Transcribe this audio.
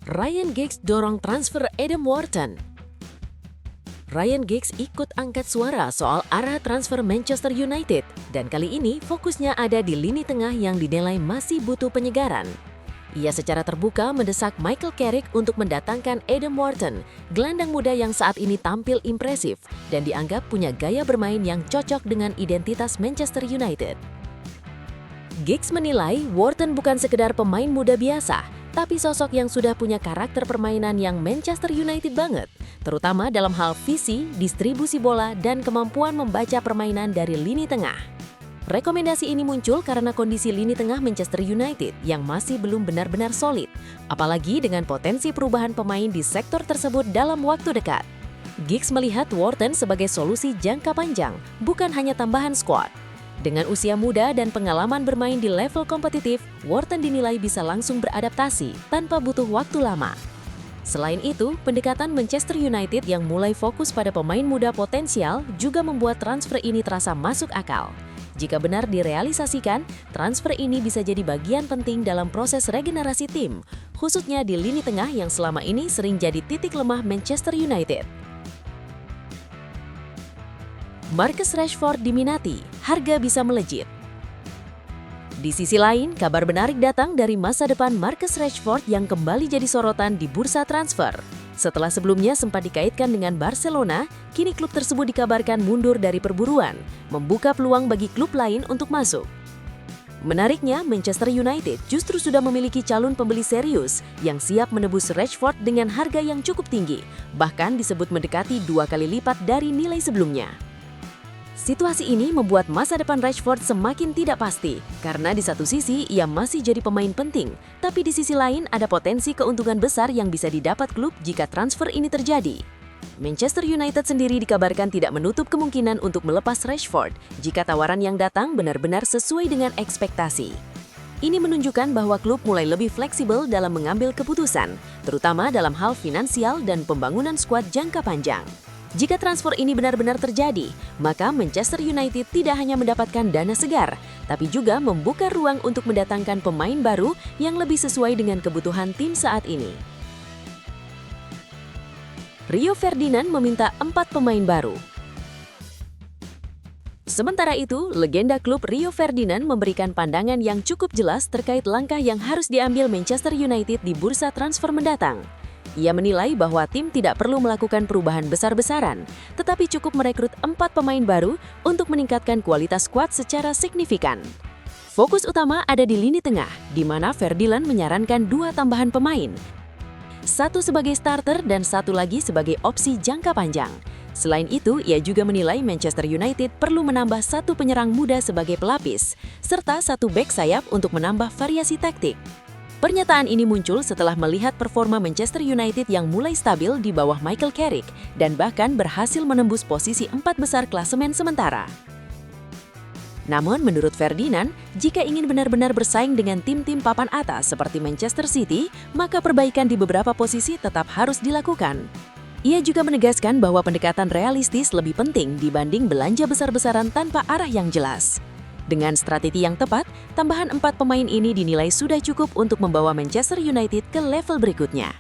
Ryan Giggs dorong transfer Adam Wharton. Ryan Giggs ikut angkat suara soal arah transfer Manchester United dan kali ini fokusnya ada di lini tengah yang dinilai masih butuh penyegaran. Ia secara terbuka mendesak Michael Carrick untuk mendatangkan Adam Wharton, gelandang muda yang saat ini tampil impresif dan dianggap punya gaya bermain yang cocok dengan identitas Manchester United. Giggs menilai Wharton bukan sekedar pemain muda biasa, tapi sosok yang sudah punya karakter permainan yang Manchester United banget, terutama dalam hal visi, distribusi bola, dan kemampuan membaca permainan dari lini tengah. Rekomendasi ini muncul karena kondisi lini tengah Manchester United yang masih belum benar-benar solid, apalagi dengan potensi perubahan pemain di sektor tersebut dalam waktu dekat. Giggs melihat Wharton sebagai solusi jangka panjang, bukan hanya tambahan skuad. Dengan usia muda dan pengalaman bermain di level kompetitif, Wharton dinilai bisa langsung beradaptasi tanpa butuh waktu lama. Selain itu, pendekatan Manchester United yang mulai fokus pada pemain muda potensial juga membuat transfer ini terasa masuk akal. Jika benar direalisasikan, transfer ini bisa jadi bagian penting dalam proses regenerasi tim, khususnya di lini tengah yang selama ini sering jadi titik lemah Manchester United. Marcus Rashford diminati, harga bisa melejit. Di sisi lain, kabar menarik datang dari masa depan Marcus Rashford yang kembali jadi sorotan di bursa transfer. Setelah sebelumnya sempat dikaitkan dengan Barcelona, kini klub tersebut dikabarkan mundur dari perburuan, membuka peluang bagi klub lain untuk masuk. Menariknya, Manchester United justru sudah memiliki calon pembeli serius yang siap menebus Rashford dengan harga yang cukup tinggi, bahkan disebut mendekati 2 kali lipat dari nilai sebelumnya. Situasi ini membuat masa depan Rashford semakin tidak pasti, karena di satu sisi ia masih jadi pemain penting, tapi di sisi lain ada potensi keuntungan besar yang bisa didapat klub jika transfer ini terjadi. Manchester United sendiri dikabarkan tidak menutup kemungkinan untuk melepas Rashford jika tawaran yang datang benar-benar sesuai dengan ekspektasi. Ini menunjukkan bahwa klub mulai lebih fleksibel dalam mengambil keputusan, terutama dalam hal finansial dan pembangunan skuad jangka panjang. Jika transfer ini benar-benar terjadi, maka Manchester United tidak hanya mendapatkan dana segar, tapi juga membuka ruang untuk mendatangkan pemain baru yang lebih sesuai dengan kebutuhan tim saat ini. Rio Ferdinand meminta 4 pemain baru. Sementara itu, legenda klub Rio Ferdinand memberikan pandangan yang cukup jelas terkait langkah yang harus diambil Manchester United di bursa transfer mendatang. Ia menilai bahwa tim tidak perlu melakukan perubahan besar-besaran, tetapi cukup merekrut 4 pemain baru untuk meningkatkan kualitas skuad secara signifikan. Fokus utama ada di lini tengah, di mana Ferdinand menyarankan 2 tambahan pemain, satu sebagai starter dan satu lagi sebagai opsi jangka panjang. Selain itu, ia juga menilai Manchester United perlu menambah 1 penyerang muda sebagai pelapis, serta 1 bek sayap untuk menambah variasi taktik. Pernyataan ini muncul setelah melihat performa Manchester United yang mulai stabil di bawah Michael Carrick dan bahkan berhasil menembus posisi 4 besar klasemen sementara. Namun menurut Ferdinand, jika ingin benar-benar bersaing dengan tim-tim papan atas seperti Manchester City, maka perbaikan di beberapa posisi tetap harus dilakukan. Ia juga menegaskan bahwa pendekatan realistis lebih penting dibanding belanja besar-besaran tanpa arah yang jelas. Dengan strategi yang tepat, tambahan 4 pemain ini dinilai sudah cukup untuk membawa Manchester United ke level berikutnya.